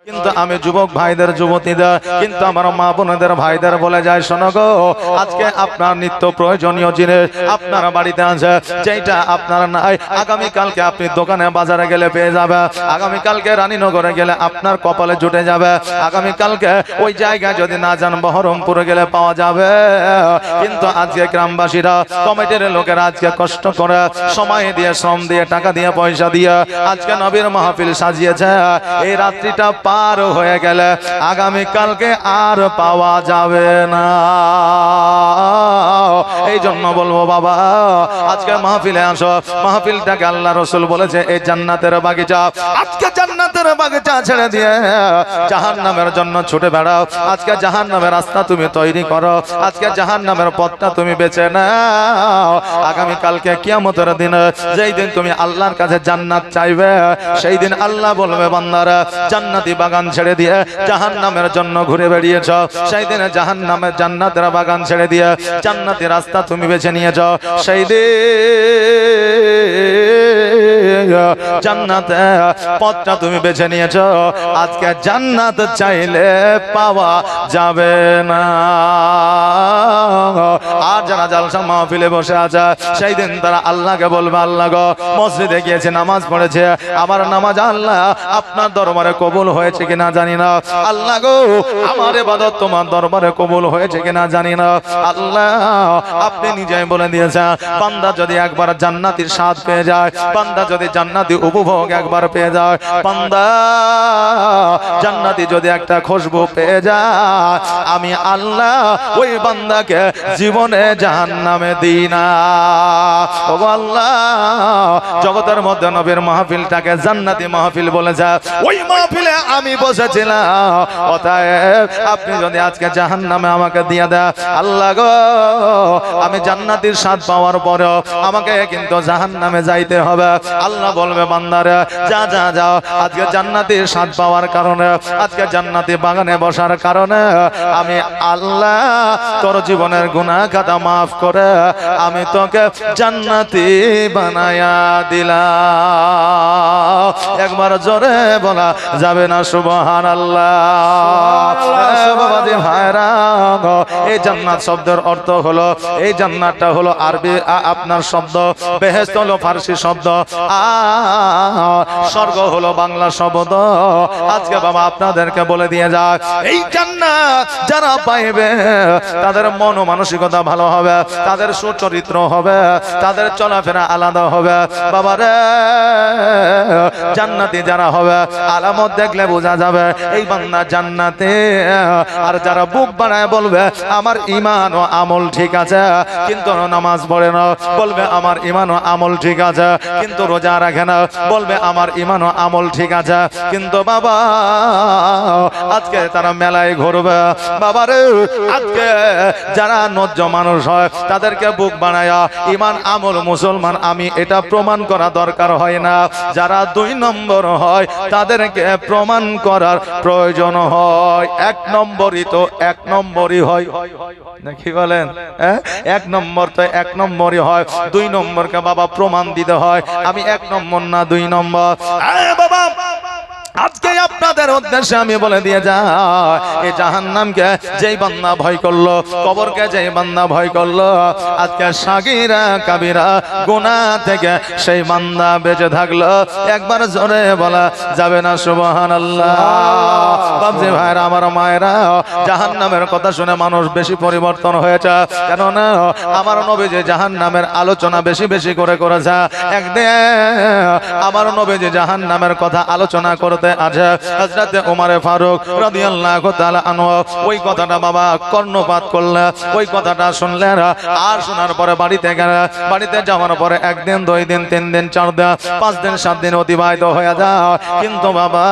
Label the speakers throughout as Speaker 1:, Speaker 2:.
Speaker 1: কিন্তু আমি যুবক ভাইদের যুবতীদের কিন্তু আমার মা বোনদের ভাইদের বলে যায়, শোনো গো, আজকে আপনার নিত্য প্রয়োজনীয় জিনিস আপনার বাড়িতে আছে, যেটা আপনার নাই আগামী কালকে আপনি দোকানে বাজারে গেলে পেয়ে যাবে, আগামী কালকে রানীনগরে গেলে আপনার কপালে জুটে যাবে, আগামী কালকে ওই জায়গায় যদি না যান বহরমপুরে গেলে পাওয়া যাবে। কিন্তু আজকে গ্রামবাসীরা কমিটির লোকেরা আজকে কষ্ট করে সময় দিয়ে শ্রম দিয়ে টাকা দিয়ে পয়সা দিয়ে আজকে নবীর মাহফিল সাজিয়েছে, এই রাত্রিটা পার হয়ে গেলে আগামী কালকে আর পাওয়া যাবে না। এই জন্য বলবো বাবা, আজকে মাহফিলে আসো, মাহফিলটাকে আল্লাহ রসুল বলেছে এই জান্নাতের বাগিচা, আজকে জান্নাতের বাগিচা ছেড়ে দিয়ে জাহান্নামের জন্য ছুটে বেড়াও, আজকে জাহান্নামের রাস্তা তুমি তৈরি করো, আজকে জাহান্নামের পথটা তুমি বেছে নাও। আগামী কালকে কিয়ামতের দিন যেই দিন তুমি আল্লাহর কাছে জান্নাত চাইবে, সেই দিন আল্লাহ বলবে, বান্দারা জান্নাতি বাগান ছেড়ে দিয়ে জাহান্নামের জন্য ঘুরে বেরিয়েছ, সেই দিন জাহান্নামের জান্নাতের বাগান ছেড়ে দিয়ে জান্নাতি রাস্তা তুমি বেছে নিয়েছ, সেই দিন জান্নাতের পথটা তুমি বেছে নিয়েছ, আজকে জান্নাত চাইলে পাওয়া যাবে না। আর যারা জালসা মাহফিলে বসে আছে সেই দিন তারা আল্লাহকে বলবে, আল্লাহ গো, মসজিদে গিয়েছে নামাজ পড়েছে, আমার নামাজ আল্লাহ আপনার দরবারে কবুল হয়েছে কিনা জানি না, আল্লাহ গো আমার ইবাদত তোমার দরবারে কবুল হয়েছে কিনা জানি না। আল্লাহ আপনি নিজেই বলে দিয়েছেন, বান্দা যদি একবার জান্নাতের স্বাদ পেয়ে যায়, বান্দা যদি জান্নাতি উপভোগ একবার পেয়ে যায়, বান্দা জান্নাতি যদি একটা খুশবু পেয়ে যায়, আমি আল্লাহ ওই বান্দাকে জীবনে জাহান্নামে দিই না। ও আল্লাহ, জগতের মধ্যে নবীর মাহফিলটাকে জান্নাতি মাহফিল বলে যায়, ওই মাহফিলে আমি বসেছিলাম, অতএব আপনি যদি আজকে জাহান্নামে আমাকে দিয়ে দেন, আল্লাহ গো আমি জান্নাতের স্বাদ পাওয়ার পরেও আমাকে কিন্তু জাহান্নামে যাইতে হবে। আল্লাহ বলবে, বান্দারে যা যা যাও, আজকে জান্নাতের স্বাদ পাওয়ার কারণে, আজকে জান্নাতি বাগানে বসার কারণে আমি আল্লাহ তোর জীবনের গুনাহ খাতা মাফ করে আমি তোকে জান্নাতি বানায়া দিলাম। একবার জোরে বলা যাবে না সুবহানাল্লাহ? বাবাজি ভাইরা, এই জান্নাত শব্দের অর্থ হলো, এই জান্নাতটা হলো আরবি আপনার শব্দ, বেহেশত হলো ফারসি শব্দ, স্বর্গ হলো বাংলা শব্দ। আজকে বাবা আপনাদেরকে বলে দিয়ে যায়, এই জান্নাত যারা পাইবে তাদের মন ও মানসিকতা ভালো হবে, তাদের সুচরিত্র হবে, তাদের চলাফেরা আলাদা হবে। বাবারে জান্নাতি যারা হবে আলামত দেখলে বোঝা যাবে এই বান্দা জান্নাতে। আর যারা বুক বাড়ায় বলবে আমার ঈমান ও আমল ঠিক আছে কিন্তু নামাজ পড়ে না, বলবে আমার ঈমান ও আমল ঠিক আছে কিন্তু রোজা রাখে না, বলবে আমার ঈমান ও আমল ঠিক আছে কিন্তু বাবা আজকে তারা মেলায় ঘুরবে। বাবারে আজকে যারা নজ্জ মানুষ হয় তাদেরকে বুক বানায়া ঈমান আমল মুসলমান আমি এটা প্রমাণ করা দরকার হয় না, যারা 2 নম্বর হয় তাদেরকে প্রমাণ করার প্রয়োজন হয়। 1 নম্বরই তো 1 নম্বরই হয় নাকি বলেন? 1 নম্বর তো 1 নম্বরই হয়, 2 নম্বরকে বাবা প্রমাণ দিতে হয় আমি 1 নম্বর না 2 নম্বর। বাবা আজকে আপনাদের উদ্দেশ্যে আমি বলে দিয়ে যাই, এই জাহান্নামকে যেই বান্দা ভয় করলো, কবরকে যেই বান্দা ভয় করলো, আজকে সাগীরা কাবীরা গুনাহ থেকে সেই বান্দা বেঁচে থাকলো। একবার জোরে বলা যাবে না সুবহানাল্লাহ? বাবজি ভাইরা, আমার মায়েরা, জাহান্নামের কথা শুনে মানুষ বেশি পরিবর্তন হয়েছে, কেননা আমার নবী যে জাহান্নামের আলোচনা বেশি বেশি করে করেছে। একদিন আমার নবী যে জাহান্নামের কথা আলোচনা করতে আছে, হযরত ওমর ফারুক রাদিয়াল্লাহু তাআলা আনহু ওই কথাটা বাবা কর্ণপাত করলেন, ওই কথাটা শুনলেন। আর শোনার পরে বাড়িতে গেলেন, বাড়িতে যাওয়ার পরে 1 দিন 2 দিন 3 দিন 4 দিন 5 দিন 7 দিন অতিবাহিত হয়ে যায়, কিন্তু বাবা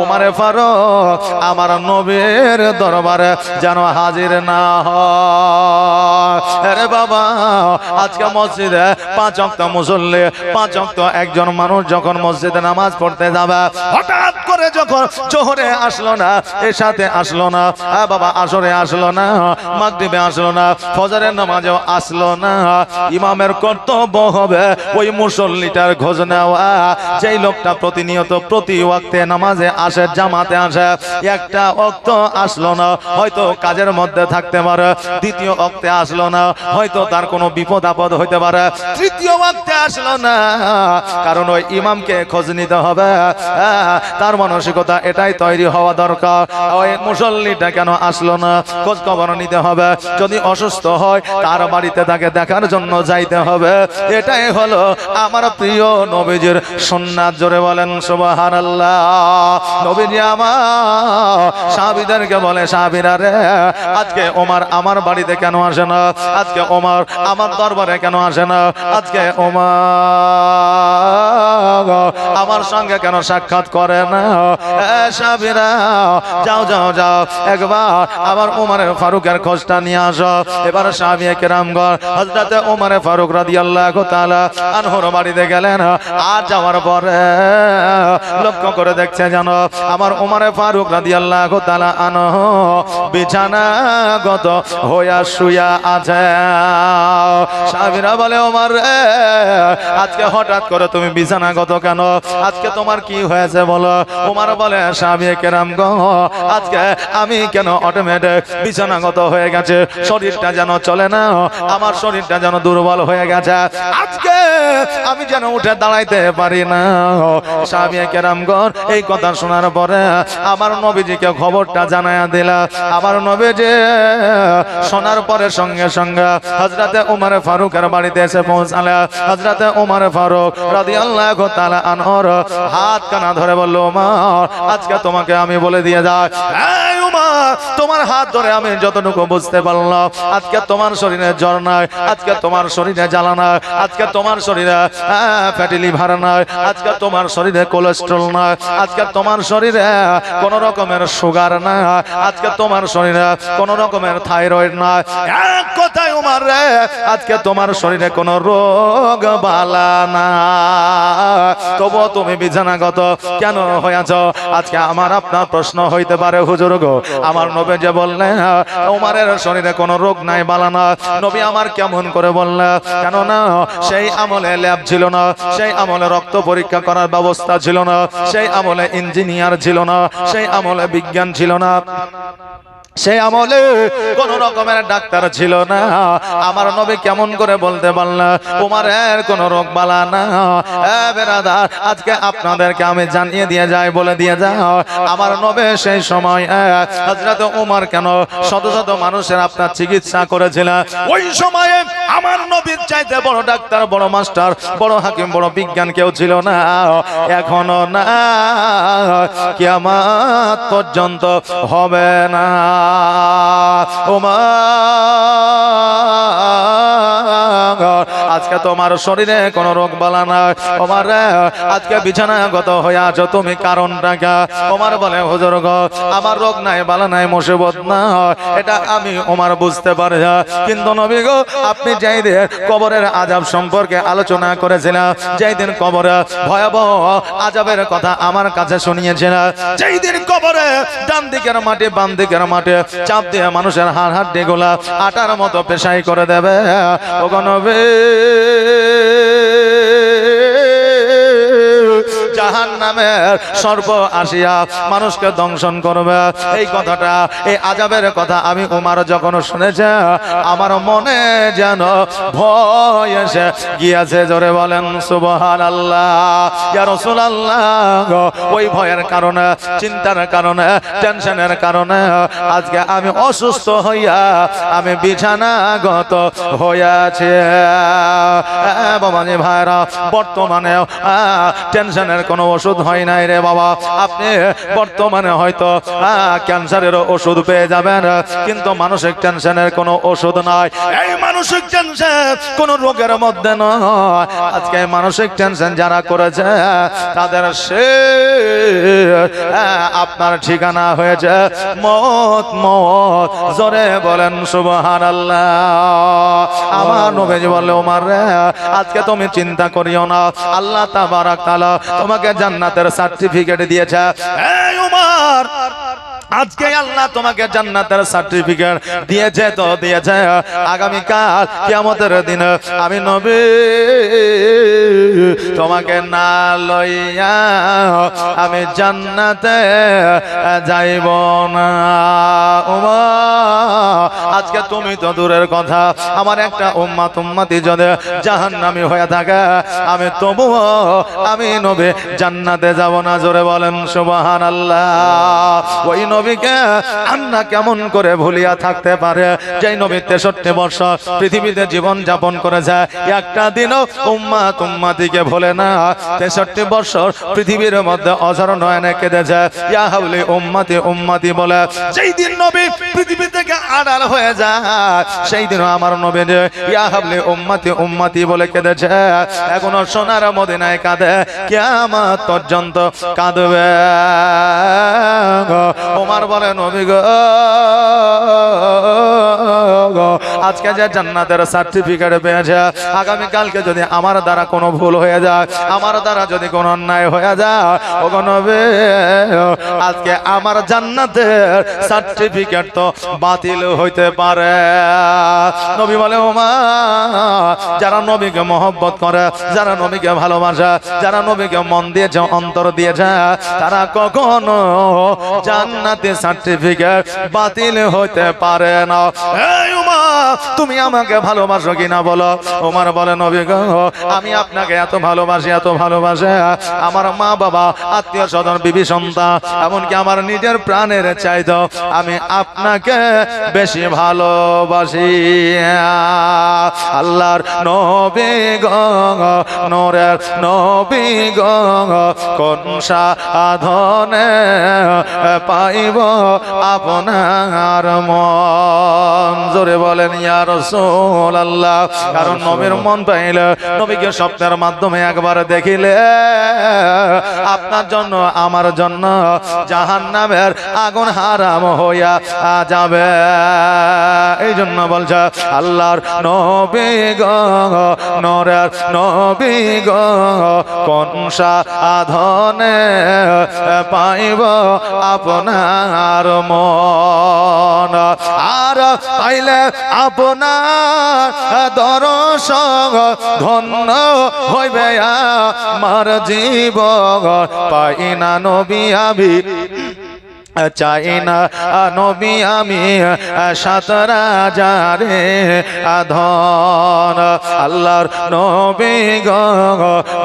Speaker 1: ওমর ফারুক আমার নবীর দরবারে যেন হাজির না হয়। আরে বাবা আজকে মসজিদে 5 ওয়াক্ত মুসল্লি, 5 ওয়াক্ত একজন মানুষ যখন মসজিদে নামাজ পড়তে যাবে, হঠাৎ পরে যখন জোহরে আসলো না, এশাতে আসলো না, বাবা আসরে আসলো না, মাগরিবে আসলো না, ফজরের নামাজেও আসলো না, ইমামের কর্তব্য হবে ওই মুসল্লিটার খোঁজ নেওয়া, যেই লোকটা প্রতিনিয়ত প্রতি ওয়াক্তে নামাজে আসে, জামাতে আসে, একটা ওয়াক্ত আসলো না, হয়তো কাজের মধ্যে থাকতে পারে, দ্বিতীয় ওয়াক্তে আসলো না, হয়তো তার কোনো বিপদ আপদ হইতে পারে, তৃতীয় ওয়াক্তে আসলো না, কারণ ওই ইমামকে খোঁজ নিতে হবে। তার মানসিকতা এটাই তৈরি হওয়া দরকার, ওই মুসল্লিটা কেন আসলো না খোঁজ খবর নিতে হবে, যদি অসুস্থ হয় তার বাড়িতে তাকে দেখার জন্য যাইতে হবে। এটাই হলো আমার প্রিয় নবীজির সুন্নাত। জোরে বলেন সুবহানাল্লাহ। নবীজি আমার সাহাবীদেরকে বলে, সাহাবীরা রে, আজকে ওমর আমার বাড়িতে কেন আসে না, আজকে ওমর আমার দরবারে কেন আসে না, আজকে ওমর আমার সঙ্গে কেন সাক্ষাৎ করে না। সাহাবীরা যাও যাও যাও, একবার আমার ওমরে ফারুকের খোঁজটা নিয়ে আসো। এবার সাহাবী কেরামগণ হযরতে ওমরে ফারুক রাদিয়াল্লাহু তাআলা আনহুর বাড়িতে গেলেন। আর যাওয়ার পরে লক্ষ্য করে দেখছে জানো, আমার ওমরে ফারুক রাদিয়াল্লাহু তাআলা আনহু বিছানাগত হইয়া শুয়া আছে। সাহাবীরা বলে, ওমর রে, আজকে হঠাৎ করে তুমি বিছানাগত কেন, আজকে তোমার কি হয়েছে বলো। ওমর বলে, সাহাবী কেরামগণ, আজকে আমি কেন অটোমেটিক বিছানাগত হয়ে গেছে, শরীরটা যেন চলে না, আমার শরীরটা যেন দুর্বল হয়ে গেছে, আজকে আমি যেন উঠে দাঁড়াইতে পারি না। সাহাবী কেরামগণ এই কথা শোনার পরে আমার নবীজিকে খবরটা জানায়া দিলা। আমার নবীজি শোনার পরে সঙ্গে সঙ্গে হযরতে ওমর ফারুকের বাড়িতে এসে পৌঁছালে। হযরতে ওমর ফারুক রাদিয়াল্লাহু তাআলা আনহুর হাত কানা ধরে বলল, ওমর, আজকে তোমাকে আমি বলে দিয়ে যাই, এই ওমর, তোমার হাত ধরে আমি যতটুকু বুঝতে পারলাম, আজকে তোমার শরীরে জ্বর নাই, আজকে তোমার শরীরে জ্বালা নাই, আজকে তোমার শরীরে ফ্যাটি লিভার নাই, আজকে তোমার শরীরে কোলেস্ট্রল নাই, আজকে তোমার শরীরে কোন রকমের সুগার নাই, আজকে তোমার শরীরে কোন রকমের থাইরয়েড নাই। এক কথায় ওমর রে, আজকে তোমার শরীরে কোন রোগ বালা না, তবুও তুমি বিছানাগত কেন হয়েছ। আজকে আমার আপনার প্রশ্ন হইতে পারে, হুজুর গো, আমার নবী যে বললেন ওমরের শরীরে কোনো রোগ নাই, বালা না, নবী আমার কেমন করে বললেন? কেননা সেই আমলে ল্যাব ছিল না, সেই আমলে রক্ত পরীক্ষা করার ব্যবস্থা ছিল না, সেই আমলে ইঞ্জিনিয়ার ছিল না, সেই আমলে বিজ্ঞান ছিল না, সেই আমলে কোন রকমের ডাক্তার ছিল না। আমার নবী কেমন করে বলতে পারলেন ওমরের কোন রোগ বালা না? বেরাদার, আজকে আপনাদেরকে আমি জানিয়ে দিয়ে যাই, বলে দিয়ে যাও, আমার নবী সেই সময় হযরত ওমর কেন শত শত মানুষের আপনার চিকিৎসা করেছিলেন, ওই সময়ে আমার নবীর চাইতে বড় ডাক্তার, বড় মাস্টার, বড় হাকিম, বড় বিজ্ঞান কেউ ছিল না, এখনো না, কিয়ামত পর্যন্ত হবে না। আজকে তোমার শরীরে কোন রোগ বালা নাই, ওমর আজকে বিছানাগত হয়ে আছো, তুমি কারণটা কি? ওমর বলে, হুজুর গো, আমার রোগ নাই, বালা নাই, মুসিবত না, এটা আমি ওমর বুঝতে পারি, কিন্তু নবী গো, আপনি যেই দিন কবরের আযাব সম্পর্কে আলোচনা করেছিলেন, যেই দিন কবরে ভয়াবহ আযাবের কথা আমার কাছে শুনিয়েছিলেন, যেই দিন কবরে ডান দিকের মাটি বাম দিকের মাটি চাপ দিয়ে মানুষের হাড় হাড্ডি গুলা আটার মতো পেশাই করে দেবে, ওগো নবী, জাহান্নামের সর্প আসিয়া মানুষকে দংশন করবে, এই কথাটা, এই আযাবের কথা আমি ওমর যখন শুনেছি, আমার মনে যেন ভয় এসে গিয়েছে। জোরে বলেন সুবহানাল্লাহ। ইয়া রাসূলুল্লাহ, ওই ভয়ের কারণে, চিন্তার কারণে, টেনশনের কারণে আজকে আমি অসুস্থ হইয়া আমি বিছানাগত হইয়াছি। বাবাজি ভাইরা, বর্তমানে টেনশনের কোনো ওষুধ হয় নাই রে বাবা। আপনি বর্তমানে হয়তো ক্যান্সারের ওষুধ পেয়ে যাবেন, কিন্তু মানসিক টেনশনের কোনো ওষুধ নাই। এই মানসিক টেনশন কোন রোগের মধ্যে নয়। আজকে মানসিক টেনশন যারা করেছে তাদের সে আপনার ঠিকানা হয়েছে মত। মত, জোরে বলেন সুবহানাল্লাহ। আমার নবী বলল, ওমর রে, আজকে তুমি চিন্তা করিও না, আল্লাহ তাবারাক তাআলা তোমাকে জান্নাত জান্নাতের সার্টিফিকেট দিয়েছে। এই উমর, আজকে আল্লাহ তোমাকে জান্নাতের সার্টিফিকেট দিয়েছে তো দিয়েছে, আগামীকাল কিয়ামতের দিন আমি নবী তোমাকে না লইয়া আমি জান্নাতে যাইব না। আজকে তুমি তো দূরের কথা, আমার একটা উম্মতি যদি জাহান্নামী হয়ে থাকে, আমি তবুও আমি নবী জান্নাতে যাব না। জোরে বলেন সুবহানাল্লাহ। ওই নবীকে আমরা কেমন করে ভুলিয়া থাকতে পারে, যে নবী 63 বছর পৃথিবীতে জীবন যাপন করেছে, একটা দিনও উম্মতিকে ভুলে না। 63 বছর পৃথিবীর মধ্যে অঝর নয়নে কেঁদেছে, ইয়া হাওলি উম্মতি উম্মতি বলে। যেই দিন নবী পৃথিবী থেকে আড়াল হয়ে যায়, সেই দিন আমার নবী যে ইয়া হাওলি উম্মতি উম্মতি বলে কেঁদেছে। এখনো সোনার মদিনায় কাঁদে, কিয়ামত পর্যন্ত কাঁদবে। ওমর বলে নবী গো, আজকে যে জান্নাতের সার্টিফিকেট পেয়েছে, আগামী কালকে যদি আমার দ্বারা কোনো ভুল হয়ে যায়, আমার দ্বারা যদি কোনো অন্যায় হয়ে যায়, ও নবী আজকে আমার জান্নাতের সার্টিফিকেট তো বাতিল হইতে পারে। নবী বলে ওমর, যারা নবীকে মহব্বত করে, যারা নবীকে ভালোবাসে, যারা নবীকে মন দিয়েছে, অন্তর দিয়েছে, তারা কখনো জান্নাতের সার্টিফিকেট বাতিল হইতে পারে না। এই উমর, তুমি আমাকে ভালোবাসো কিনা বলো। ওমর বলে নবী গো, আমি আপনাকে এত ভালোবাসি, এত ভালোবাসে, আমার মা বাবা, আত্মীয় স্বজন, বিবি সন্তান, এমনকি আমার নিজের প্রাণের চাইতো আমি আপনাকে বেশি ভালোবাসি। আল্লাহর নবী গো, নূরের নবী গো, কোন সাধনে পাইব আপনার মন। জোরে বলেন ইয়া রাসূলুল্লাহ। কারণ নবীর মন পাইলে, নবীকে স্বপ্নের মাধ্যমে একবার দেখিলে, আপনার জন্য আমার জন্য জাহান্নামের আগুন হারাম হইয়া যাবে। এই জন্য বলছে আল্লাহর নবী গো, নূরের নবী গো, কোন সাধনে পাইব আপনার মন। আর পাইলে আপনার দর্শন ধন্য হইবে আমার জীবন। পাই না নবী আমি চাই না নবী আমি সাত রাজারে ধন। আল্লাহর নবী গো,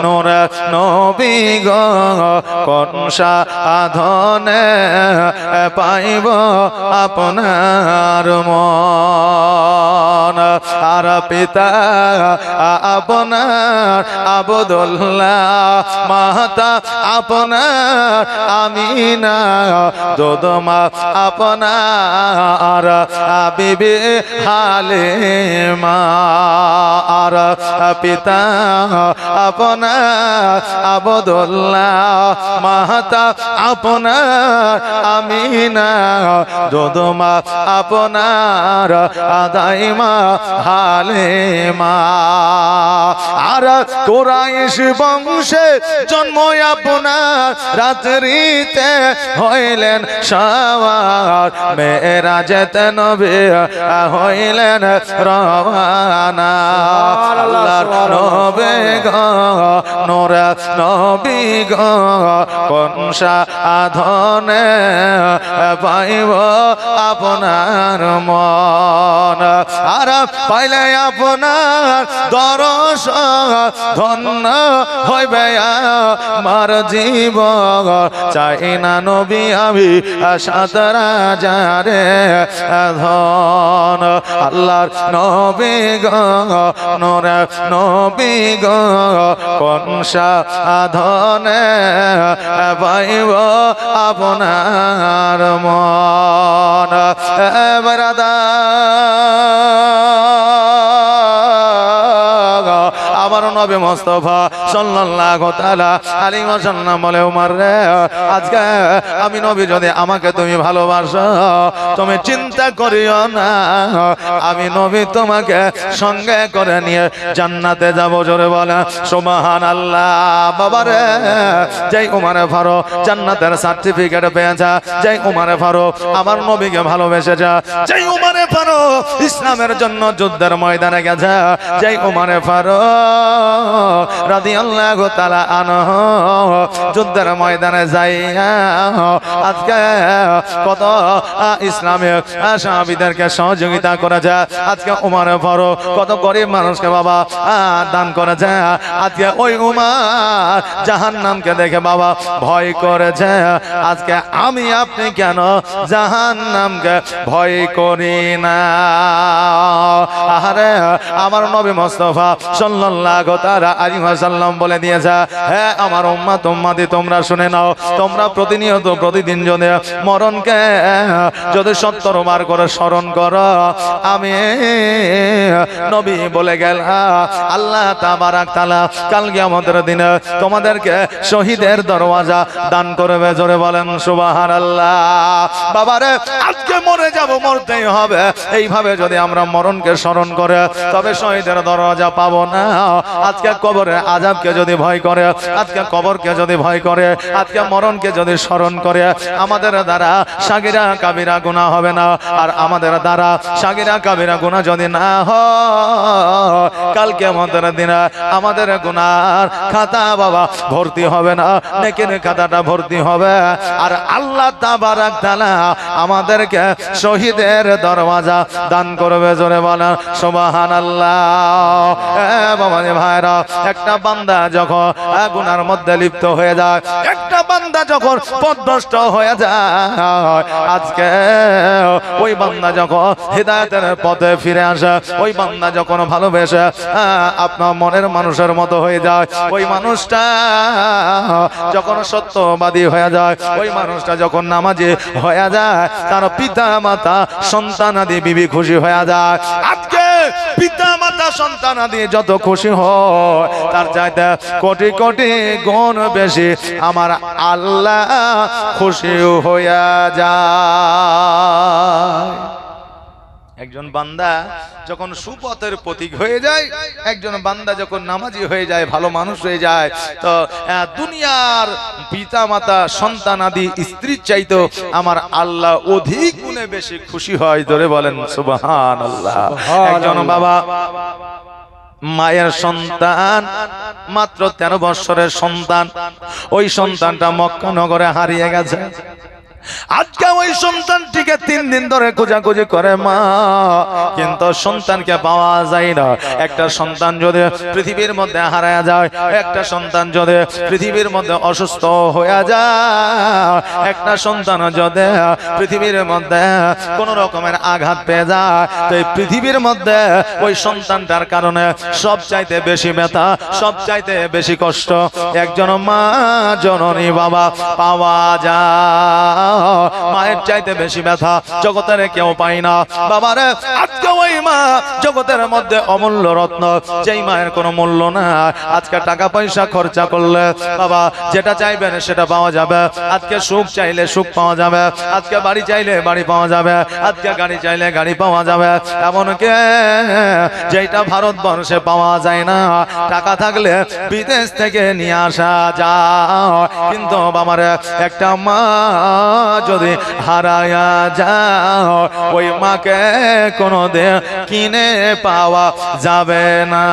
Speaker 1: নূরের নবী গো, কোন সাধনে পাইব আপনার মন। আর পিতা আপনার আবদুল্লাহ, মাতা আপনার আমিনা, দোদমা আপনার বিবি হালিমা। আর পিতা আপনার আবদুল্লাহ, মাতা আপনার আমিনা, দোদমা আপনার দাইমা হালিমা। আর কুরাইশ বংশে জন্ম আপনার, রাত্রিতে হইলেন সওয়ার, মেরাজেতে নবী হইলেন রওয়ানা। আল্লাহর নবী গো, নূরের নবী গো, কোন সাধনে পাইব আপনার মন। আর পাইলে আপনার দর্শন ধন্য হইবে আমার জীবন। চাই না নবী আমি সাত রাজারে ধন। আল্লাহর নবী গো, নূরের নবী গো, কোন সাধনে পাইব আপনার মন। ব্রাদার, আমার নবী মুস্তাফা সাল্লাল্লাহু তাআলা আলাইহি ওয়াসাল্লাম বলে ওমর রে আজকে আমি নবী যদি আমাকে তুমি ভালোবাসো তুমি চিন্তা করিও না আমি নবী তোমাকে সঙ্গে করে নিয়ে জান্নাতে যাব জোরে বলে সুবহানাল্লাহ বাবারে যেই ওমর ফারুক জান্নাতের সার্টিফিকেট পেয়েছে যেই ওমর ফারুক আমার নবীকে ভালোবেসেছে যেই ওমর ফারুক ইসলামের জন্য যুদ্ধের ময়দানে গেছে যেই ওমর ফারুক রাদিয়াল্লাহু তাআলা আনহু যুদ্ধের ময়দানে যাইয়া আজকে কত ইসলামিক সাহাবীদেরকে সহযোগিতা করেছে আজকে ওমর ফারুক কত গরিব মানুষকে বাবা দান করেছে আজকে ওই উমর জাহান্নামকে দেখে বাবা ভয় করেছে আজকে আমি আপনি কেন জাহান্নামকে ভয় করি না আরে আমার নবী মুস্তাফা সাল্লাল্লাহু তাআলা আলাইহি ওয়াসাল্লাম বলে দিয়েছে হে আমার উম্মত উম্মতি তোমরা শুনে নাও তোমরা প্রতিনিয়ত প্রতিদিন যদি মরণকে যদি 70 বার করে স্মরণ করো আমি নবী বলে গেল আল্লাহ তাবারাক তাআলা কাল কিয়ামতের দিনে তোমাদেরকে শহীদের দরওয়াজা দান করবে জোরে বলেন সুবহানাল্লাহ বাবারে আজকে মরে যাব মরতেই হবে এইভাবে যদি আমরা মরণকে স্মরণ করে তবে শহীদের দরওয়াজা পাবো না আজকে কবরের আযাবকে যদি ভয় করে আজকে কবরকে যদি ভয় করে আজকে মরণকে যদি স্মরণ করে আমাদের দ্বারা সাগীরা কাবীরা গুনাহ হবে না আর আমাদের দ্বারা সাগীরা কাবীরা গুনাহ যদি না হয় কাল কিয়ামতের দিনে আমাদের গুনার খাতা বাবা ভর্তি হবে না নেকির খাতাটা ভর্তি হবে আর আল্লাহ তাবারাক তাআলা আমাদেরকে শহীদের দরওয়াজা দান করবে জোরে বলা সুবহানাল্লাহ বাবা ভাইরা একটা বান্দা যখন গুনার মধ্যে লিপ্ত হয়ে যায় একটা বান্দা যখন পথভ্রষ্ট হয়ে যায় আজকে ওই বান্দা যখন হিদায়াতের পথে ফিরে আসে ওই বান্দা যখন ভালোবেসে আপনার মনের মানুষের মতো হয়ে যায় ওই মানুষটা যখন সত্যবাদী হয়ে যায় ওই মানুষটা যখন নামাজি হয়ে যায় তার পিতা মাতা সন্তানাদি বিবি খুশি হয়ে যায় আজকে পিতা মাতা সন্তানাদি যত খুশি হয় তার চাইতে কোটি কোটি গুণ বেশি আমার আল্লাহ খুশি হয়ে যায় একজন বান্দা যখন সুপথের প্রতীক হয়ে যায় একজন বান্দা যখন নামাজি হয়ে যায় ভালো মানুষ হয়ে যায় তো দুনিয়ার পিতা মাতা সন্তান আদি স্ত্রীর চাইতো আমার আল্লাহ অধিক গুণে বেশি খুশি হয় ধরে বলেন সুবহানাল্লাহ একজন বাবা মায়ের সন্তান মাত্র 13 বছরের সন্তান ওই সন্তানটা মক্কা নগরে হারিয়ে গেছে আজকে ওই সন্তানটিকে 3 দিন ধরে খোঁজাখুঁজি করে মা কিন্তু সন্তানকে পাওয়া যায় না একটা সন্তান যদি পৃথিবীর মধ্যে হারায় যায় একটা সন্তান যদি পৃথিবীর মধ্যে অসুস্থ হয়ে যায় একটা সন্তান যদি পৃথিবীর মধ্যে কোন রকমের আঘাত পেয়ে যায় তো এই পৃথিবীর মধ্যে ওই সন্তানটার কারণে সবচাইতে বেশি ব্যথা সবচাইতে বেশি কষ্ট একজন মা জননী বাবা পাওয়া যায় মায়ের চাইতে বেশি ব্যথা জগতের কেউ পায় না বাবারে আজকে ওই মা জগতের মধ্যে অমূল্য রত্ন যেই মায়ের কোনো মূল্য না আজকে টাকা পয়সা খরচা করলে বাবা যেটা চাইবেন সেটা পাওয়া যাবে আজকে সুখ চাইলে সুখ পাওয়া যাবে আজকে বাড়ি চাইলে বাড়ি পাওয়া যাবে আজকে গাড়ি চাইলে গাড়ি পাওয়া যাবে এমনকি যেটা ভারতবর্ষে পাওয়া যায় না টাকা থাকলে বিদেশ থেকে নিয়ে আসা যায় কিন্তু বাবারে একটা মা যদি হারায়া যাও ওই মাকে কোনোদিন কিনে পাওয়া যাবে না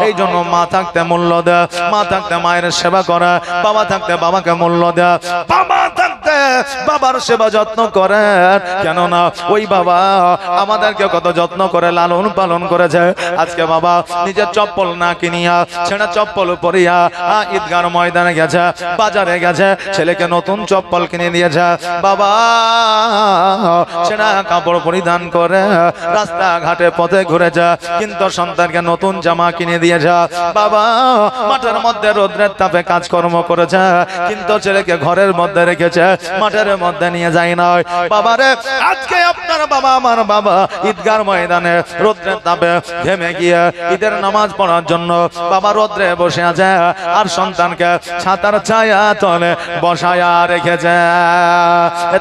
Speaker 1: এই জন্য মা থাকতে মূল্য দেয় মা থাকতে মায়ের সেবা করে বাবা থাকতে বাবাকে মূল্য দেয় বাবা থাকতে বাবার সেবা যত্ন করে কেননা ওই বাবা আমাদেরকে কত যত্ন করে লালন পালন করেছে আজকে বাবা নিজের চপ্পল না কিনিয়া ছেঁড়া চপ্পল পরিয়া ঈদগার ময়দানে গেছে বাজারে গেছে ছেলেকে নতুন চপ্পল কিনে দিয়েছে বাবা ছেঁড়া কাপড় পরিধান করে রাস্তাঘাটে পথে ঘুরেছে কিন্তু সন্তানকে নতুন জামা কিনে দিয়েছে বাবা মাঠের মধ্যে রোদ্রের তাপে কাজকর্ম করেছে কিন্তু ছেলেকে ঘরের মধ্যে রেখেছে মাঠের মধ্যে নিয়ে যায় না বাবারে। আজকে আপনার বাবা আমার বাবা ঈদগার ময়দানে রোদ্রের তাপে ঘেমে গিয়ে ঈদের নামাজ পড়ার জন্য বাবা রোদ্রে বসে আছে, আর সন্তানকে ছাতার ছায়া তলে বসায়া রেখেছে।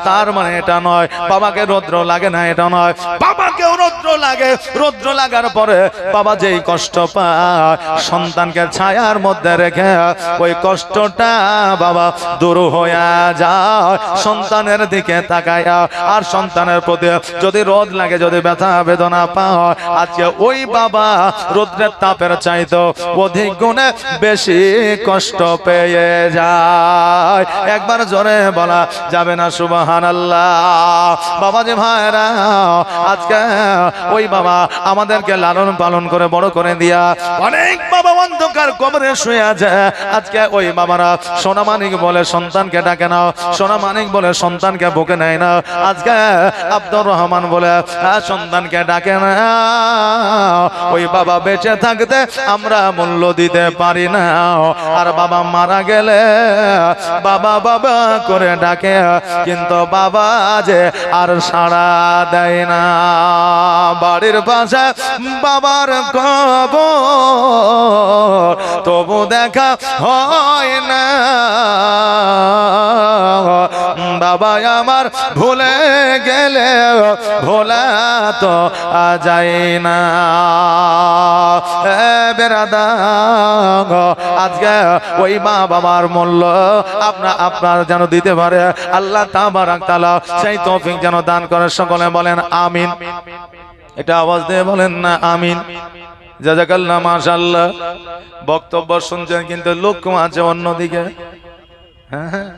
Speaker 1: তার মানে এটা নয় বাবাকে রৌদ্র লাগে না, এটা নয়, বাবাকেও রৌদ্র লাগে। রৌদ্র লাগার পরে বাবা যেই কষ্ট পায়, সন্তানকে ছায়ার মধ্যে রেখে ওই কষ্টটা বাবা দূর হয়ে যায় সন্তানের দিকে তাকায়। আর সন্তানের প্রতি যদি রোদ লাগে, যদি ব্যথা বেদনা পায়, আজকে ওই বাবা রৌদ্রের তাপের চাইতো অধিক গুণে বেশি কষ্ট পেয়ে যায়। একবার জোরে বলা যাবে না সুবহানাল্লাহ? বাবাজি ভাইরা, আজকে ওই বাবা আমাদেরকে লালন পালন করে বড় করে দিয়া, অনেক বাবা অন্ধকার কবরে শুয়ে আছে। আজকে ওই বাবারা সোনা মানিক বলে সন্তানকে ডাকে না, সোনা মানিক বলে সন্তানকে বুকে নেয় না। আজকে আব্দুর রহমান বলে সন্তানকে ডাকে না। ওই বাবা বেঁচে থাকতে আমরা মূল্য দিতে পারি না, আর বাবা মারা গেলে বাবা বাবা করে ডাকে, কিন্তু বাবা যে আর সাড়া দেয় না। বাড়ির পাশে বাবার কবর তবু দেখা হয় না। বাবা আমার ভুলে গেলে ভোলা তো যায় না। বেরাদা, আজকে ওই মা বাবার মূল্য আপনার যেন দিতে পারে আল্লাহ তাবারাক তাআলা সেই তৌফিক যেন দান করে। সকলে বলেন আমিন। এটা আওয়াজ দিয়ে বলেন না আমিন। জাযাকাল্লাহ, মাশাআল্লাহ। বক্তব্য শুনছেন কিন্তু লক্ষ্য আছে অন্যদিকে। হ্যাঁ,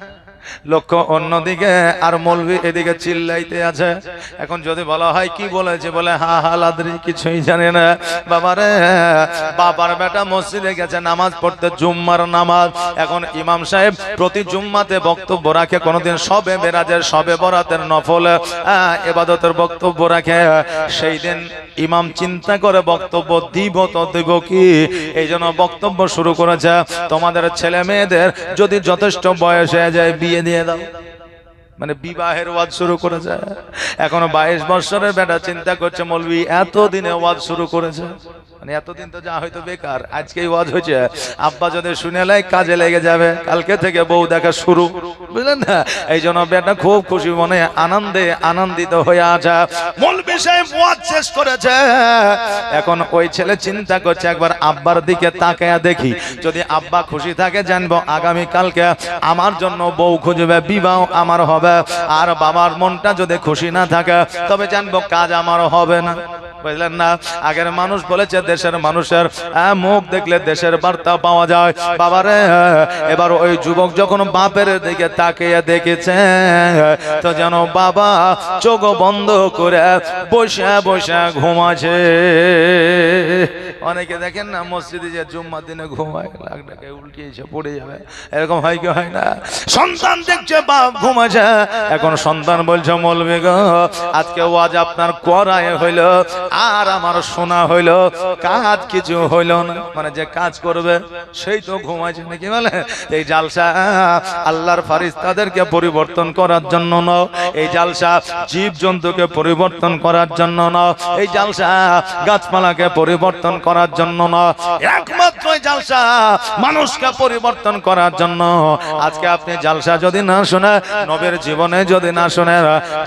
Speaker 1: লক্ষ্য অন্যদিকে, আর মৌলভী এদিকে চিল্লাইতে আছে। এখন যদি বলা হয় কি বলেছে, বলে হা হা লাদরি, কিছুই জানে না। বাবারে, বাবার বেটা মসজিদে গেছে নামাজ পড়তে, জুম্মার নামাজ। এখন ইমাম সাহেব প্রতি জুম্মাতে বক্তব্য রাখে, কোনদিন সবে মেরাজের, সবে বরাতের নফল ইবাদতের বক্তব্য রাখে। সেই দিন ইমাম চিন্তা করে বক্তব্য দিব তো দেব কি, এই জন্য বক্তব্য শুরু করেছে, তোমাদের ছেলে মেয়েদের যদি যথেষ্ট বয়স হয়ে যায় বিয়ে দিয়ে দাও। মানে বিবাহের ওয়াজ শুরু করেছে। এখনো 22 বছরের বেটা চিন্তা করছে মৌলভী এতদিনে ওয়াজ শুরু করেছে, মানে এতদিন তো যা হয়তো বেকার, আজকেই ওয়াজ হয়েছে। আব্বা যদি শুনে লাই কাজে লেগে যাবে, কালকে থেকে বউ দেখা শুরু, বুঝলেন না? এই জন্য বেটা খুব খুশি মনে আনন্দে আনন্দিত হয়ে আছে। মৌলভী সাহেব ওয়াজ শেষ করেছে। এখন ওই ছেলে চিন্তা করছে একবার আব্বার দিকে তাকায়া দেখি, যদি আব্বা খুশি থাকে জানবো আগামী কালকে আমার জন্য বউ খুঁজবে, বিবাহ আমার হবে। আর বাবার মনটা যদি খুশি না থাকে তবে জানবো কাজ আমার হবে না, বুঝলেন না? আগের মানুষ বলেছে দেশের মানুষের মুখ দেখলে দেশের বার্তা পাওয়া যায়। বাবারে, এবার ওই যুবক যখন বাপের দিকে তাকিয়ে দেখেছে তো যেন বাবা চোখ বন্ধ করে বসে বসে ঘুমাছে। অনেকে দেখেন না মসজিদে যে জুম্মার দিনে ঘুমায়, লাগটাকে উল্টিয়েছে পড়ে যাবে, এরকম হয় কি হয় না? সন্তান দেখছে বাপ ঘুমাছে, এখন সন্তান বলছে মৌলভী গো, আজকে ওয়াজ আপনার করায় হইল আর আমার শোনা হইল, কাজ কিছু হইল না। মানে যে কাজ করবে সেই তো ঘুমাইছে নাকি বলে? এই জালসা আল্লাহর ফারিস্তাদেরকে পরিবর্তন করার জন্য না, এই জালসা জীব জন্তুকে পরিবর্তন করার জন্য না, এই জালসা গাছপালাকে পরিবর্তন করার জন্য না, একমাত্র জালসা মানুষকে পরিবর্তন করার জন্য। আজকে আপনি জালসা যদি না শুনে, নবীর জীবনে যদি না শুনে,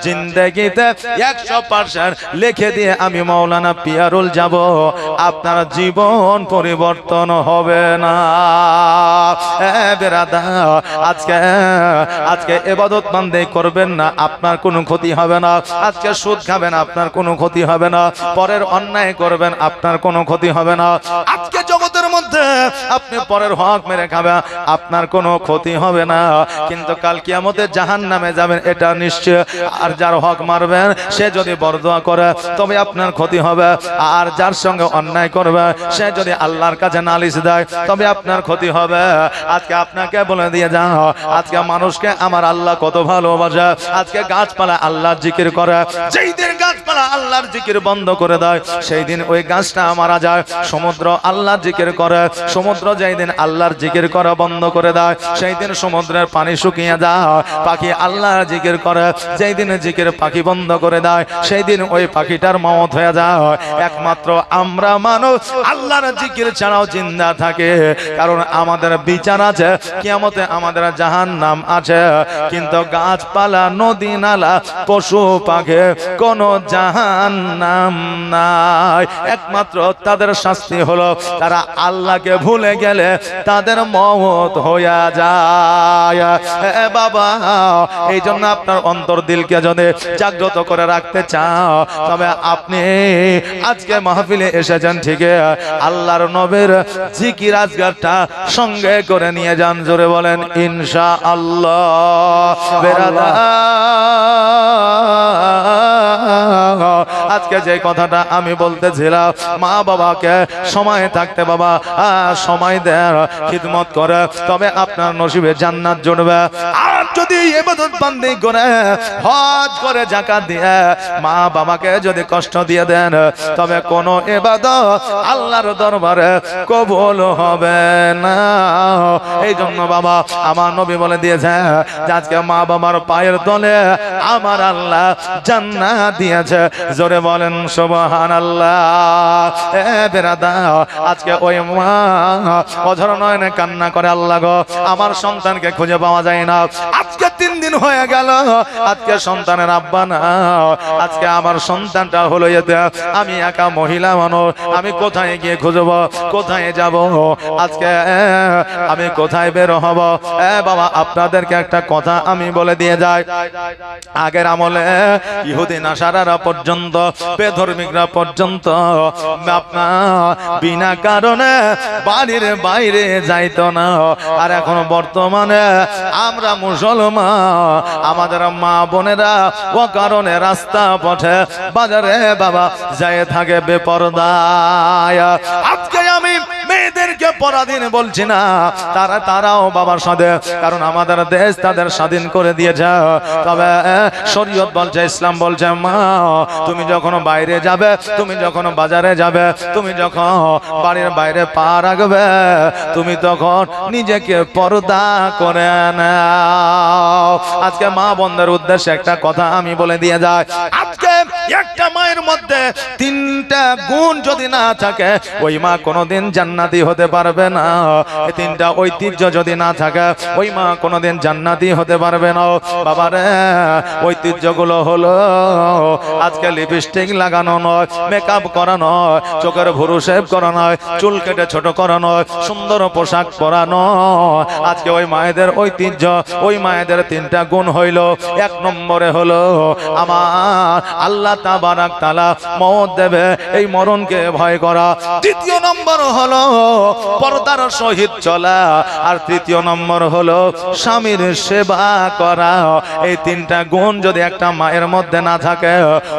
Speaker 1: জিন্দেগিতে 100% লিখে দিয়ে আমি মাওলানা পিয়ারুল যাব, আপনার জীবন পরিবর্তন হবে না। বেরাদা, আজকে ইবাদত বান্দে করবেন না, আপনার কোনো ক্ষতি হবে না। আজকে সুদ খাবেন, আপনার কোনো ক্ষতি হবে না। পরের অন্যায় করবেন, আপনার কোনো ক্ষতি হবে না। আজকে জগতের মধ্যে আপনি পরের হক মেরে খাবেন, আপনার কোনো ক্ষতি হবে না। কিন্তু কাল কিয়ামতে জাহান্নামে যাবেন, এটা নিশ্চয়। আর যার হক মারবেন সে যদি বরদোয়া করে তবে আপনার ক্ষতি হবে। আর যার সঙ্গে অন্যায় করবে সে যদি আল্লাহর কাছে নালিশ দেয় তবে আপনার ক্ষতি হবে। আজকে আপনাকে বলে দিয়ে যাও, আজকে মানুষকে আমার আল্লাহ কত ভালোবাসে। আজকে গাছপালা আল্লাহর জিকির করে, যেই দিন গাছপালা বান্দা আল্লাহর জিকির বন্ধ করে দেয় সেই দিন ওই গাছটা মারা যায়। সমুদ্র আল্লাহর জিকির করে, সমুদ্র যেই দিন আল্লাহর জিকির করা বন্ধ করে দেয় সেই দিন সমুদ্রের পানি শুকিয়ে যায়। পাখি আল্লাহর জিকির করে, যেই দিন জিকির পাখি বন্ধ করে দেয় সেই দিন ওই পাখিটার মওত হয়ে যায়। একমাত্র আমরা মানুষ আল্লাহর জিকির ছাড়াও জিন্দা থাকে, কারণ আমাদের বিচার আছে, কিয়ামতে আমাদের জাহান্নাম আছে। কিন্তু গাছপালা, নদী নালা, পশু পাখি কোন জাহান্নাম নাই। একমাত্র তাদের শাস্তি হলো তারা আল্লাহকে ভুলে গেলে তাদের মওত হয়ে যায়। বাবা, এই জন্য আপনার অন্তর দিলকে যদি জাগ্রত করে রাখতে চাও তবে আপনি আজকে মাহফিলে এসেছেন ঠিকই, আল্লাহর নবীর জিকির আজগারটা সঙ্গে করে নিয়ে যান। জোরে বলেন ইনশাআল্লাহ। বেরাদা, আজকে যে কথাটা আমি বলতেছিলাম, মা বাবাকে সময় থাকতে বাবা সময় দেয়, খিদমত করে, তবে আপনার নসিবে জান্নাত জুড়বে। আর যদি ইবাদত বান্দি করে, হজ করে, যাকাত দিয়ে মা বাবাকে যদি কষ্ট দিয়ে দেন তবে কোন ইবাদত আল্লাহর দরবারে কবুল হবে না। এই জন্য বাবা আমার নবী বলে দিয়েছে যে আজকে মা বাবার পায়ের তলে আমার আল্লাহ জান্নাত দিয়েছে। জোরে বলেন সুবহানাল্লাহ। বেরাদা, আজকে ওই মা অঝর নয়নে কান্না করে, আল্লাহ গো আমার সন্তানকে খুঁজে পাওয়া যায় না, আজকে 3 দিন হয়ে গেল, আজকে সন্তানের আব্বা না, আজকে আমার সন্তানটা হলো এতে, আমি একা মহিলা মানুষ, আমি কোথায় গিয়ে খুঁজব, কোথায় যাব, আজকে আমি কোথায় বের হব? বাবা, আপনাদেরকে একটা কথা আমি বলে দিয়ে যাই, আগের আমলে ইহুদি নাসারারা পর্যন্ত, বেধর্মীরা পর্যন্ত আপনার বিনা কারণে বাড়ির বাইরে যাইতো না। আর এখন বর্তমানে আমরা মুসলমান, আমাদের মা বোনেরা ও কারণে রাস্তা পথে বাজারে বাবা যায় থাকে বেপরদায়। আজকে আমি মেয়েদেরকে পরাধীন বলছি না, তারাও বাবার সাথে, কারণ আমাদের দেশ তাদের স্বাধীন করে দিয়েছে। তবে শরীয়ত বলছে, ইসলাম বলছে, মা তুমি যখন বাইরে যাবে, তুমি যখন বাজারে যাবে, তুমি যখন বাড়ির বাইরে পা রাখবে, তুমি তখন নিজেকে পর্দা করে নাও। আজকে মা বোনদের উদ্দেশ্যে একটা কথা আমি বলে দিয়ে যাই, আজকে একটা মায়ের মধ্যে 3টা গুণ যদি না থাকে ওই মা কোনোদিন জান্নাতি হতে পারবে না। এই 3টা ঐতিহ্য যদি না থাকে ওই মা কোনোদিন জান্নাতি হতে পারবে না। বাবারে, ঐতিহ্যগুলো হলো আজকে লিপস্টিক লাগানো নয়, মেকআপ করা নয়, চোখের ভুরু শেভ করা নয়, চুল কেটে ছোট করা নয়, সুন্দর পোশাক পরানো। আজকে ওই মায়েদের ঐতিহ্য, ওই মায়েদের 3টা গুণ হইল। 1 নম্বরে হলো আমার আল্লাহ তাবারাক তাআলা মওত দেবে, এই মরণকে ভয় করা। 2য় নম্বর হলো পর্দার সহিত চলা। আর 3য় নম্বর হলো স্বামীর সেবা করা। এই 3টা গুণ যদি একটা মায়ের মধ্যে না থাকে,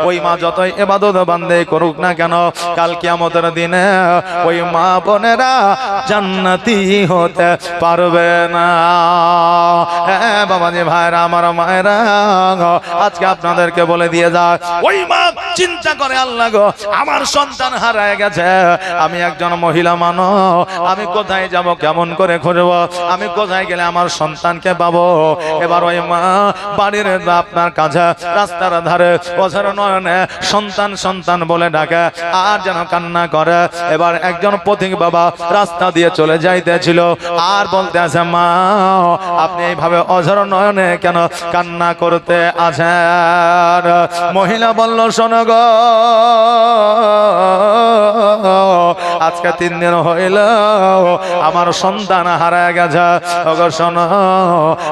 Speaker 1: ওই মা যতই ইবাদত বান্দে করুক না কেন, কাল কিয়ামতের দিনে ওই মা বোনেরা জান্নাতি হতে পারবে না। বাবাজি ভাইরা, আমার মায়েরা, আজকে আপনাদেরকে বলে দিয়ে যায়, ওই মা চিন্তা করে, আল্লাহ গো আমার সন্তান হারায় গেছে, আমি একজন মহিলা মানুষ, আমি কোথায় যাব, কেমন করে খুঁজব, আমি কোথায় গেলে আমার সন্তানকে পাবো? এবার ওই মা বাড়ির আপনার কাছে রাস্তার ধারে অঝর নয়নে সন্তান সন্তান বলে ডাকে আর যেন কান্না করে। এবার একজন পথিক বাবা রাস্তা দিয়ে চলে যাইতেছিল আর বলতে আছে, মা আপনি এইভাবে অঝর নয়নে কেন কান্না করতে আছেন? মহিলা বলল, শোনো গো, আজকে 3 দিন হইল আমার সন্তান হারায় গেছে। ওগো শোনো,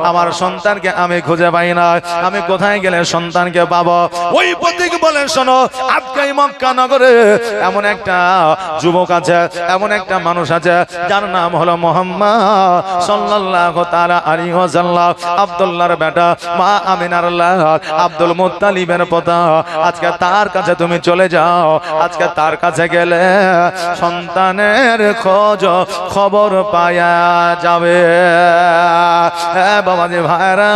Speaker 1: আমার সন্তানকে আমি খুঁজে পাই না, আমি কোথায় গেলে সন্তানকে পাবো? ওই পথিক বলে, শোনো, আজকে মক্কা নগরে এমন একটা যুবক আছে, এমন একটা মানুষ আছে যার নাম হলো মুহাম্মদ সাল্লাল্লাহু তাআলা আলাইহি ওয়াসাল্লাম, আব্দুল্লাহর বেটা, মা আমিনার লাল, আব্দুল মুত্তালিবের পোতা। আজকে তার কাছে তুমি চলে যাও। আজকে তার কাছে গেলে সন্তানের খোঁজ খবর পাওয়া যাবে। বাবাজি ভাইরা,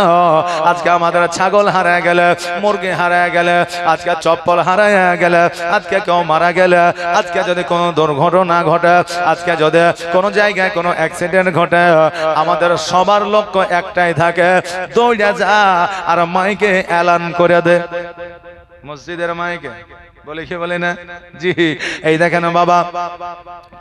Speaker 1: আজকে আমাদের ছাগল হারায় গেলে, মুরগি হারায় গেলে, আজকে চপ্পল হারায় গেলে, আজকে কেউ মারা গেলে, আজকে যদি কোনো দুর্ঘটনা ঘটে, আজকে যদি কোনো জায়গায় কোনো অ্যাক্সিডেন্ট ঘটে, আমাদের সবার লক্ষ্য একটাই থাকে, দৌড়ে যা আর মাইকে এলান করে দে। মসজিদের মাইকে বলে কি বলে না জি। এই দেখেন বাবা,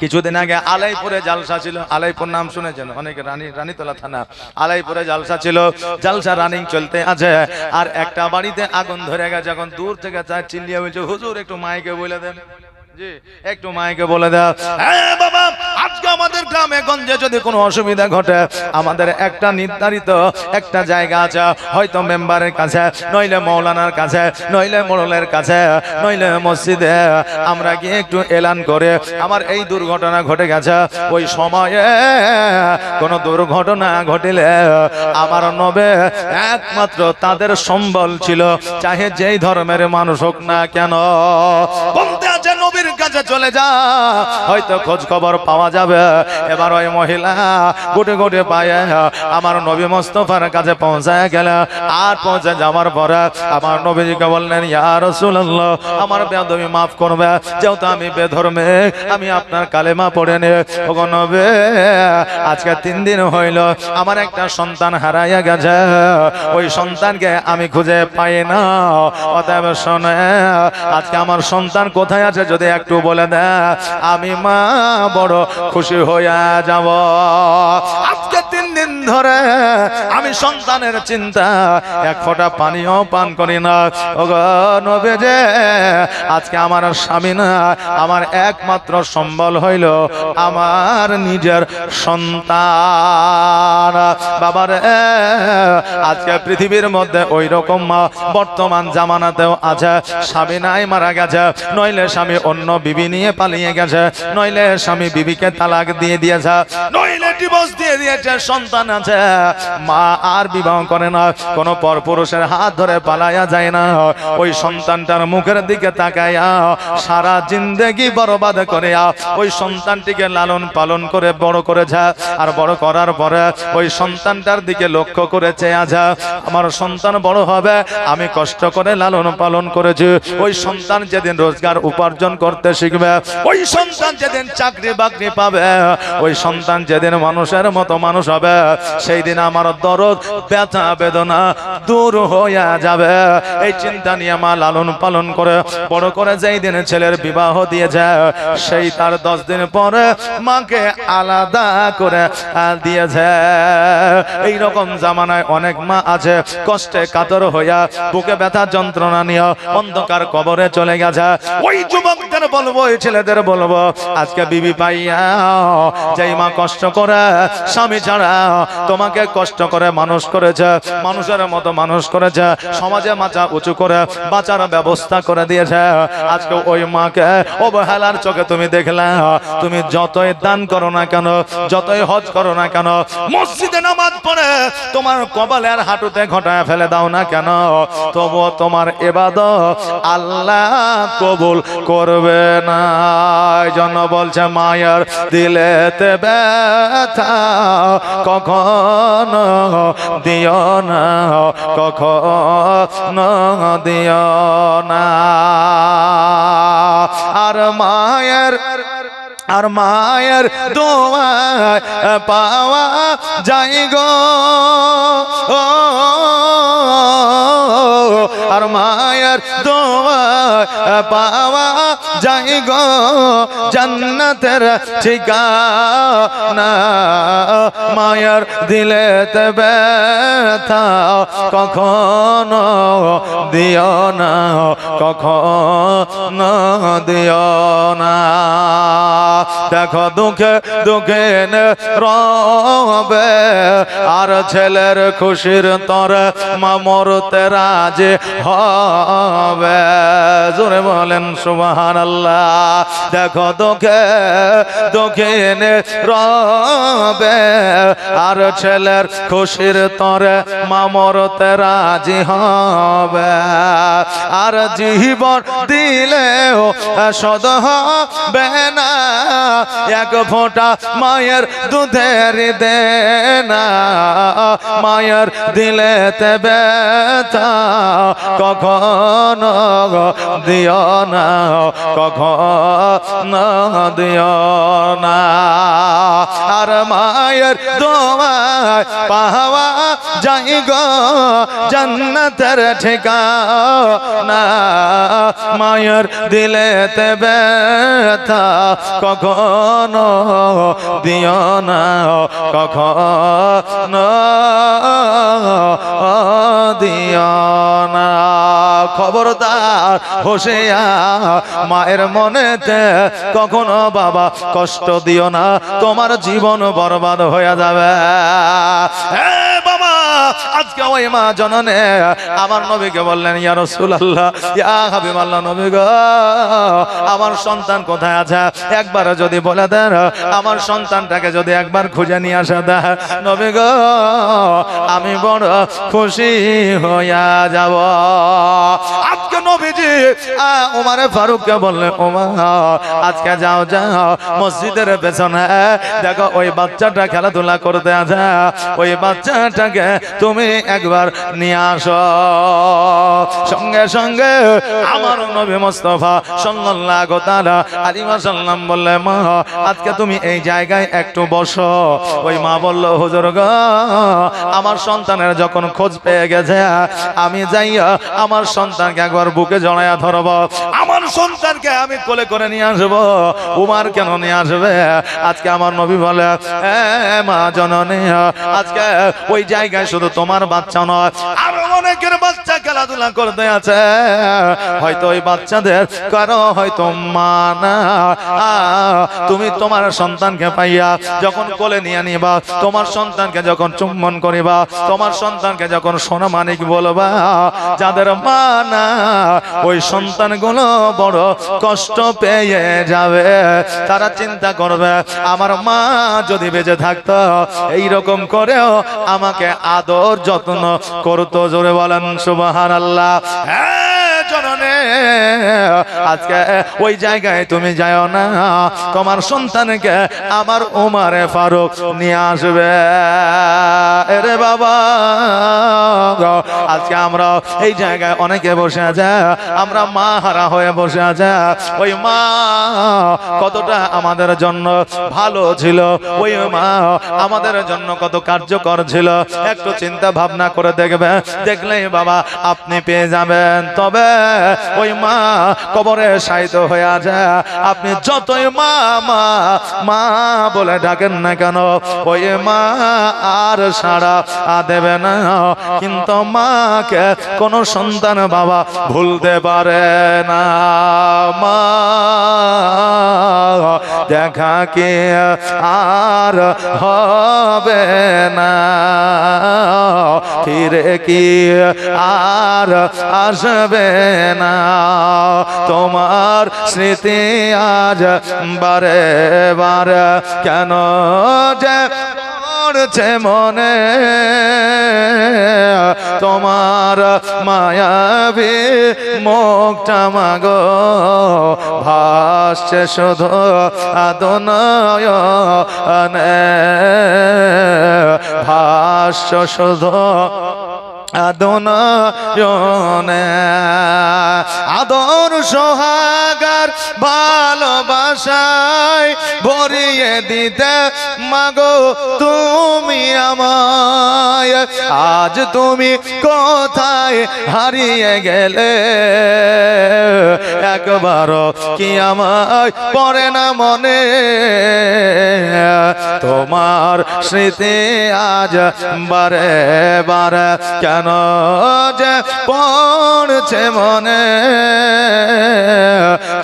Speaker 1: কিছুদিন আগে আলাইপুরে জালসা ছিল। আলাইপুর নাম শুনেছেন অনেকে, রানীতলা থানা। আলাইপুরে জালসা ছিল, জালসা রানিং চলতে আছে, আর একটা বাড়িতে আগুন ধরে গেছে। এখন দূর থেকে চিল্লিয়ে বলছে, হুজুর একটু মাইকে বলে দেন, একটু মাইকে বলে দাও। হ্যাঁ বাবা, আজকে আমাদের গ্রামে গঞ্জে যদি কোনো অসুবিধা ঘটে, আমাদের একটা নির্ধারিত একটা জায়গা আছে, হয়তো মেম্বারের কাছে, নইলে মৌলানার কাছে, নইলে মোড়লের কাছে, নইলে মসজিদে আমরা গিয়ে একটু এলান করে আমার এই দুর্ঘটনা ঘটে গেছে। ওই সময়ে কোনো দুর্ঘটনা ঘটিলে আমার নবে একমাত্র তাদের সম্বল ছিল, চাহে যেই ধর্মের মানুষ হোক না কেন, বলতে আছে নবীর কাছে চলে যা, হয়তো খোঁজ খবর পাওয়া যাবে। এবার ওই মহিলা গুটে গুটে পায়ে আমার নবী মুস্তাফার কাছে পৌঁছায় গেল। আর পৌঁছে যাওয়ার পরে আমার নবীজিকে বললেন, ইয়া রাসূলুল্লাহ, আমার বেয়াদবি মাফ করবে, যেহেতু আমি বেধর্মে, আমি আপনার কালেমা পড়ে নে। ওগো নবী, আজকে 3 দিন হইল আমার একটা সন্তান হারাইয়া গেছে, ওই সন্তানকে আমি খুঁজে পাই না। অতএব শোনে, আজকে আমার সন্তান কোথায় আছে যদি একটু বলে দে, আমি মা বড় খুশি হইয়া যাব। আজকে 3 দিন ধরে আমি সন্তানের চিন্তা এক ফোঁটা পানিও পান করি না। ওগো নবী যে, আজকে আমার স্বামী না, আমার একমাত্র সম্বল হইল আমার নিজের সন্তান। বাবার আজকে পৃথিবীর মধ্যে ওই রকম বর্তমান জামানাতেও আছে, স্বামী নাই মারা গেছে, নইলে স্বামী অন্য বিবি নিয়ে পালিয়ে গেছে, নইলে স্বামী বিবিকে তালাক দিয়ে দিয়েছে, নইলে ডিভোর্স দিয়ে দিয়েছে, সন্তান আছে, মা আর বিবাহ করে না, কোনো পরপুরুষের হাত ধরে পালায়া যায় না। ওই সন্তানটার মুখের দিকে তাকায়া সারা জিন্দেগি বরবাদ করে ওই সন্তানটিকে লালন পালন করে বড় করেছে। আর বড় করার পরে ওই সন্তানটার দিকে লক্ষ্য করেছে, আজা আমার সন্তান বড় হবে, আমি কষ্ট করে লালন পালন করেছি। ওই সন্তান যেদিন রোজগার উপার্জন করতে শিখবে, ওই সন্তান যেদিন চাকরি বাকরি পাবে, ওই সন্তান যেদিন মানুষের মতো মানুষ হবে, সেই দিন আমার দরদ ব্যথা বেদনা দূর হয়ে যাবে। এই চিন্তা নিয়ে মা লালন পালন করে বড় করে যেই দিন ছেলের বিবাহ দিয়েছে, সেই তার 10 দিন পরে মাকে আলাদা করে দিয়েছে। এই রকম জামানায় অনেক মা আছে কষ্টে কাতর হইয়া বুকে ব্যথা যন্ত্রণা নিয়ে অন্ধকার কবরে চলে গেছে। ওই যুবকদের বলবো, ওই ছেলেদের বলবো, আজকে বিবি পাইয়া যেই মা কষ্ট করে স্বামী ছাড়া তোমাকে কষ্ট করে মানুষ করেছে, মানুষের মতো মানুষ করেছে, সমাজে মাথা উঁচু করে বাঁচার ব্যবস্থা করে দিয়েছে, আজকে ওই মাকে অবহেলার চোখে তুমি দেখলে, তুমি যতই দান করো না কেন, যতই হজ করো না কেন, মসজিদে নামাজ পড়ে তোমার কপালের হাঁটুতে ঘটায় ফেলে দাও না কেন, তবুও তোমার ইবাদত আল্লাহ কবুল করবে না। এই জন্য বলছে, মায়ের দিলেতে ব্যথা কখনো দিও না, কখনো দিও না। আর মায়ের দোয়া পাওয়া যায় গো, আর মায়ের দোয়া পাওয়া যায় গো, জান্নাতের ঠিকানা। মায়ের দিলেতে ব্যথা কখনো দিও না, কখনো দিও না। দেখো দুঃখে দুঃখে রবে, আর ছেলের খুশির তরে মা মরতে রাজি হবে। জোরে বলেন সুবহানাল্লাহ। দেখো দুঃখে দুঃখে রবে, আর ছেলের খুশির তরে মা মরতে রাজি হবে। আর জীবন দিলেও শোধ হবে না এক ফোঁটা মায়ের দুধের দেনা মায়ের দিলে ব্যথা কখনো দিও না কখনো দিও না আর মায়ের দোয়ায় পাওয়া যায় গো জান্নাতের ঠিকানা মায়ের দিলে ব্যথা কখনো দিও না কখনো দিও না খবরদার হোশিয়ার মায়ের মনেতে কখনো বাবা কষ্ট দিও না তোমার জীবন বরবাদ হয়ে যাবে বাবা আজকে ওই মা জননে আমার নবীকে বললেন ইয়া রাসূলুল্লাহ ইয়া হাবিবাল্লাহ নবী গো আমার সন্তান কোথায় আছে একবার যদি বলে দেন আমার সন্তানটাকে যদি একবার খুঁজে নিয়ে আসা দেন নবী গো আমি বড় খুশি হইয়া যাব আজকে নবীজি ওমর ফারুককে বললেন ওমর আজকে যাও যাও মসজিদের পেছনে দেখো ওই বাচ্চাটা খেলাধুলা করতে আছে ওই বাচ্চাটাকে তুমি একবার নিয়ে আসো সঙ্গে সঙ্গে আমার নবী মুস্তাফা সাল্লাল্লাহু তাআলা আলাইহি ওয়াসাল্লাম বললেন মা আজকে তুমি এই জায়গায় একটু বসো ওই মা বলল হুজুর গো আমার সন্তানের যখন খোঁজ পেয়ে গেছে আমি যাইয়া আমার সন্তানকে একবার বুকে জড়াইয়া ধরব আমার সন্তানকে আমি কোলে করে নিয়ে আসবো উমার কেন নিয়ে আসবে আজকে আমার নবী বলে মা জননী আজকে ওই জায়গায় শুধু তোমার বাচ্চা নয় আরো অনেকের বাচ্চা খেলাধুলা করতে আছে হয়তো ওই বাচ্চাদের কারো হয়তো মা না তুমি তোমার সন্তানকে পাইয়া যখন কোলে নিয়ে নিবা তোমার সন্তানকে যখন চুম্বন করিবা তোমার সন্তানকে যখন সোনা মানিক বলবা যাদের মা না ওই সন্তানগুলো বড় কষ্ট পেয়ে যাবে তারা চিন্তা করবে আমার মা যদি বেঁচে থাকতো এইরকম করেও আমাকে আদর যত্ন করতো জোরে বলেন সুবহানাল্লাহ জননে আজকে ওই জায়গায় তুমি যাও না তোমার সন্তানকে আমার ওমরে ফারুক নিয়ে আসবে রে বাবা আজকে আমরা এই জায়গায় অনেকে বসে আছে আমরা মা হারা হয়ে বসে আছে ওই মা কতটা আমাদের জন্য ভালো ছিল ওই মা আমাদের জন্য কত কার্যকর ছিল একটু চিন্তা ভাবনা করে দেখবে দেখলেই বাবা আপনি পেয়ে যাবেন তবে ওই মা কবরে শায়িত হয়ে আছে আপনি যতই মা মা মা বলে ডাকেন না কেন ওই মা আর সাড়া দেবে না কিন্তু মাকে কোন সন্তান বাবা ভুলতে পারে না মা দেখা কি আর হবে না ফিরে কি আর আসবে না তোমার স্মৃতি আজ বারে বারে কেন যে পড়ছে মনে তোমার মায়াবী মুখটা মাগো ভাসছে শুধু আদনয়নে ভাস্য শুধু আদনয়নে আদর সোহাগার ভালোবাসায় ভরিয়ে দিতে মাগো তুমি আমায় আজ তুমি কোথায় হারিয়ে গেলে একবার কি আমায় পড়ে না মনে তোমার স্মৃতি আজ বারে বারে কেন যে পড়ছে মনে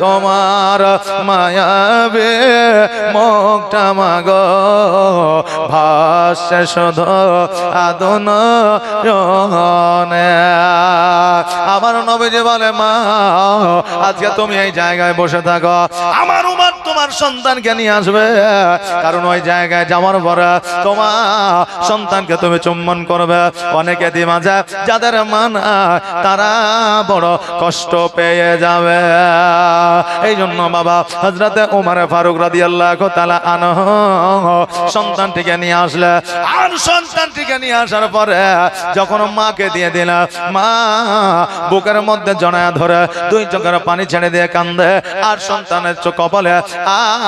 Speaker 1: তোমার মায়াবে মুখটা মাগো ভাসছে শুধু আদনয়নে আমার নবীজি বলে মা আজকে তুমি এই জায়গায় বসে থাকো আমার উম্মত তোমার সন্তানকে নিয়ে আসবে, কারণ ওই জায়গায় যাওয়ার পরে তোমার সন্তানকে তুমি চুম্বন করবে। অনেকে দিমাজা যাদের মান তারা বড় কষ্ট পেয়ে যাবে। এই জন্য বাবা হযরতে ওমর ফারুক রাদিয়াল্লাহু তাআলা আনহু সন্তানটিকে নিয়ে আসলে, আর সন্তানটিকে নিয়ে আসার পরে যখন মাকে দিয়ে দিল, মা বুকের মধ্যে জড়ায় ধরে দুই চোখের পানি ছেড়ে দিয়ে কান্দে, আর সন্তানের চোখ কপালে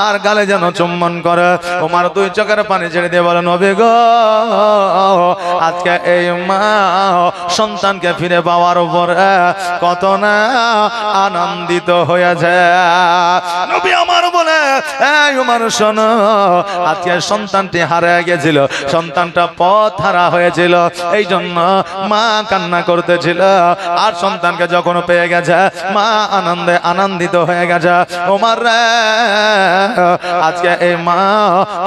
Speaker 1: আর গালে যেন চুম্বন করে। ওমর দুই চোখের পানি ছেড়ে দিয়ে বলে, নবী গো, আজকে এই মা সন্তানকে ফিরে পাওয়ার উপর কত না আনন্দিত হয়েছে। নবী আমার বলে, এই ওমর শোনো, আজকে সন্তানটি হারিয়ে গেছিল, সন্তানটা পথ হারা হয়েছিল, এই জন্য মা কান্না করতেছিল, আর সন্তানকে যখন পেয়ে গেছে মা আনন্দে আনন্দিত হয়ে গেছে। ওমর রে, আজকে এই মা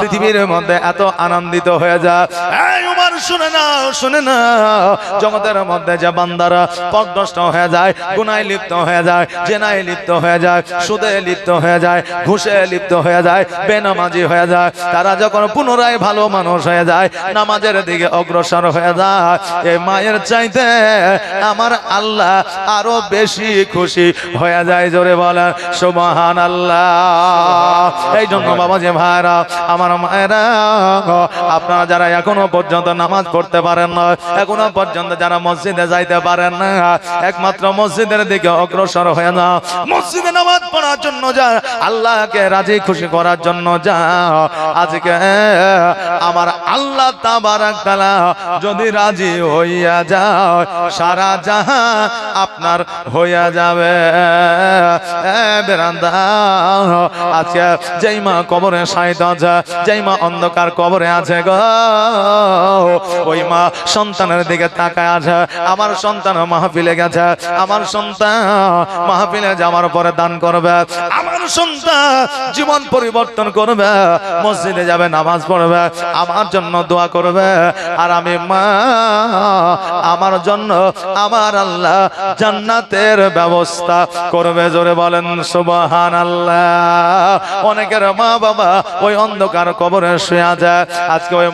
Speaker 1: পৃথিবীর মধ্যে এত আনন্দিত হয়ে যায়। এই ওমর শুনে না, শুনে না, জগতের মধ্যে যে বান্দারা পথভ্রষ্ট হয়ে যায়, গুনাহে লিপ্ত হয়ে যায়, জেনায় লিপ্ত হয়ে যায়, সুদে লিপ্ত হয়ে যায়, ঘুষে লিপ্ত হয়ে যায়, বেনামাজি হয়ে যায়, তারা যখন পুনরায় ভালো মানুষ হয়ে যায়, নামাজের দিকে অগ্রসর হয়ে যায়, এই মায়ের চাইতে আমার আল্লাহ আরো বেশি খুশি হয়ে যায়। জোরে বলেন সুবহানাল্লাহ। এই জন্য বাবা যে ভাইরা, আমার মায়েরা, আপনারা যারা এখনো পর্যন্ত নামাজ পড়তে পারেন না, এখনো পর্যন্ত যারা মসজিদে যাইতে পারেন না, একমাত্র মসজিদের দিকে অগ্রসর হয়ে না, মসজিদে নামাজ পড়ার জন্য যা, আল্লাহকে রাজি খুশি করার জন্য যা। আজকে আমার আল্লাহ তাবারাক তাআলা যদি রাজি হইয়া যায়, সারা জাহান আপনার হইয়া যাবে। বেরান্দা, আজকে যেই মা কবরে শায়িত আছে, যেই মা অন্ধকার কবরে আছে গো, ওই মা সন্তানের দিকে তাকায় আছে, আমার সন্তান মাহফিলে গেছে, আমার সন্তান মাহফিলে যাওয়ার পরে দান করবে, আমার সন্তান জীবন পরিবর্তন করবে, মসজিদে যাবে, নামাজ পড়বে, আমার জন্য দোয়া করবে, আর আমি মা আমার জন্য আমার আল্লাহ জান্নাতের ব্যবস্থা করবে। জোরে বলেন সুবহানাল্লাহ। অনেকের মা বাবা ওই অন্ধকার কবরে শুয়ে আছে, আজকে ওই